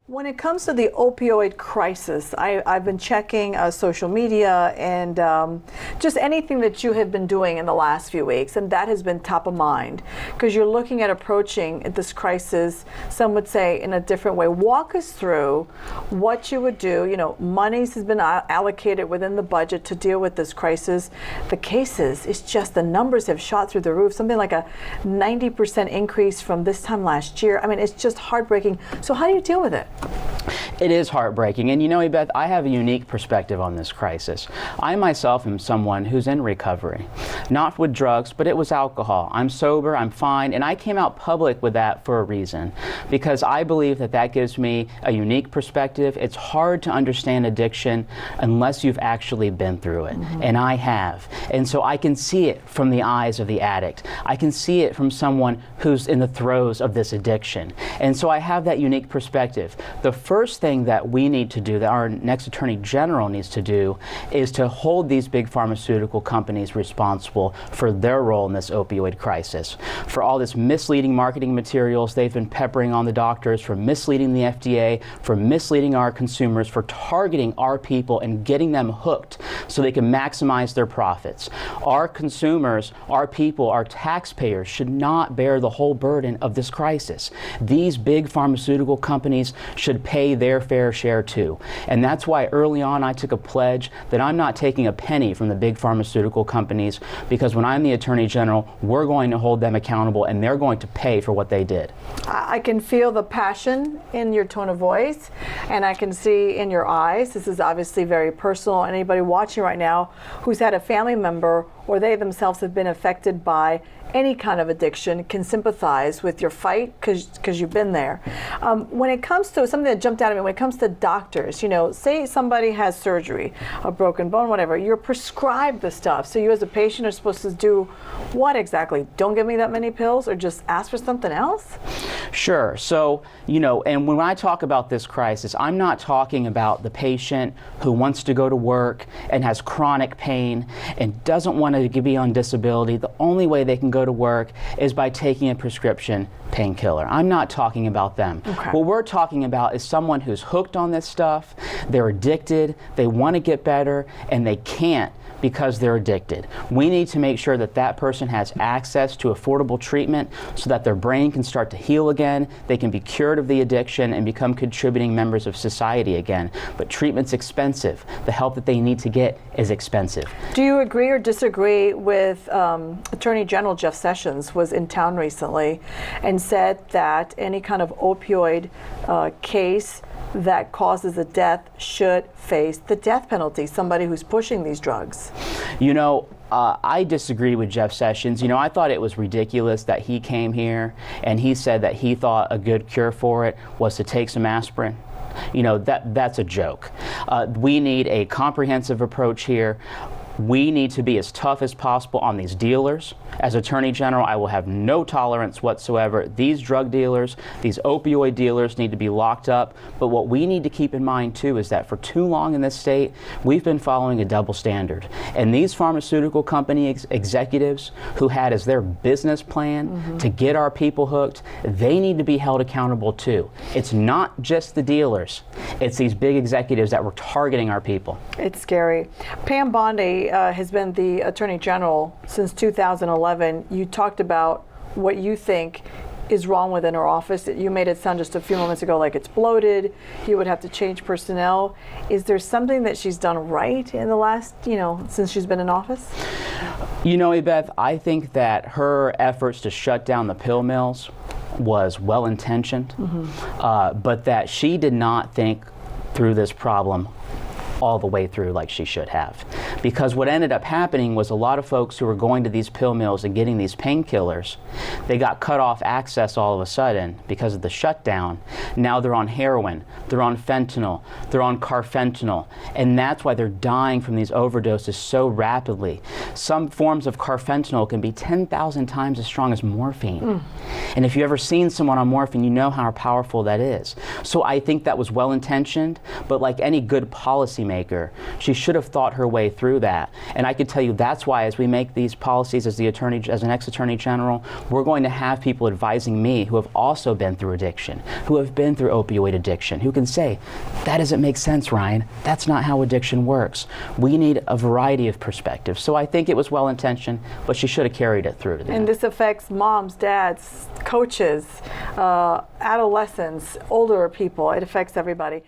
When it comes to the opioid crisis, I've been checking social media and just anything that you have been doing in the last few weeks, and that has been top of mind because you're looking at approaching this crisis, some would say, in a different way. Walk us through what you would do. You know, monies has been allocated within the budget to deal with this crisis. The cases, it's just the numbers have shot through the roof, something like a 90% increase from this time last year. I mean, it's just heartbreaking. So how do you deal with it? It is heartbreaking. And you know, Ybeth, I have a unique perspective on this crisis. I myself am someone who's in recovery, not with drugs, but it was alcohol. I'm sober, I'm fine, and I came out public with that for a reason, because I believe that that gives me a unique perspective. It's hard to understand addiction unless you've actually been through it, and I have. And so I can see it from the eyes of the addict. I can see it from someone who's in the throes of this addiction. And so I have that unique perspective. The first thing that we need to do, that our next Attorney General needs to do, is to hold these big pharmaceutical companies responsible for their role in this opioid crisis. For all this misleading marketing materials they've been peppering on the doctors, for misleading the FDA, for misleading our consumers, for targeting our people and getting them hooked so they can maximize their profits. Our consumers, our people, our taxpayers should not bear the whole burden of this crisis. These big pharmaceutical companies should pay their fair share too. And that's why early on I took a pledge that I'm not taking a penny from the big pharmaceutical companies, because when I'm the Attorney General, we're going to hold them accountable and they're going to pay for what they did. I can feel the passion in your tone of voice, and I can see in your eyes, this is obviously very personal. Anybody watching right now who's had a family member or they themselves have been affected by any kind of addiction can sympathize with your fight because you've been there. When it comes to something that jumped out at me, when it comes to doctors, you know, say somebody has surgery, a broken bone, whatever, you're prescribed the stuff. So you as a patient are supposed to do what exactly? Don't give me that many pills, or just ask for something else? Sure. So, you know, and when I talk about this crisis, I'm not talking about the patient who wants to go to work and has chronic pain and doesn't want to be on disability. The only way they can go to work is by taking a prescription painkiller. I'm not talking about them. Okay. What we're talking about is someone who's hooked on this stuff, they're addicted, they want to get better, and they can't because they're addicted. We need to make sure that that person has access to affordable treatment so that their brain can start to heal again, they can be cured of the addiction and become contributing members of society again. But treatment's expensive. The help that they need to get is expensive. Do you agree or disagree with Attorney General Jeff Sessions was in town recently and said that any kind of opioid case that causes a death should face the death penalty, somebody who's pushing these drugs? You know, I disagree with Jeff Sessions. You know, I thought it was ridiculous that he came here and he said that he thought a good cure for it was to take some aspirin. You know, that's a joke. We need a comprehensive approach here. We need to be as tough as possible on these dealers. As Attorney General, I will have no tolerance whatsoever. These drug dealers, these opioid dealers need to be locked up. But what we need to keep in mind too is that for too long in this state, we've been following a double standard. And these pharmaceutical company executives who had as their business plan to get our people hooked, they need to be held accountable too. It's not just the dealers, it's these big executives that were targeting our people. It's scary. Pam Bondi has been the Attorney General since 2011. You talked about what you think is wrong within her office. You made it sound just a few moments ago like it's bloated. You would have to change personnel. Is there something that she's done right in the last, since she's been in office? You know, Ybeth, I think that her efforts to shut down the pill mills was well-intentioned, but that she did not think through this problem all the way through like she should have. Because what ended up happening was a lot of folks who were going to these pill mills and getting these painkillers, they got cut off access all of a sudden because of the shutdown. Now they're on heroin, they're on fentanyl, they're on carfentanil, and that's why they're dying from these overdoses so rapidly. Some forms of carfentanil can be 10,000 times as strong as morphine. And if you've ever seen someone on morphine, you know how powerful that is. So I think that was well-intentioned, but like any good policy policymaker, she should have thought her way through that. And I could tell you that's why, as we make these policies as an ex-attorney general, we're going to have people advising me who have also been through addiction, who have been through opioid addiction, who can say, that doesn't make sense, Ryan. That's not how addiction works. We need a variety of perspectives. So I think it was well-intentioned, but she should have carried it through to the end. And this affects moms, dads, coaches, adolescents, older people. It affects everybody.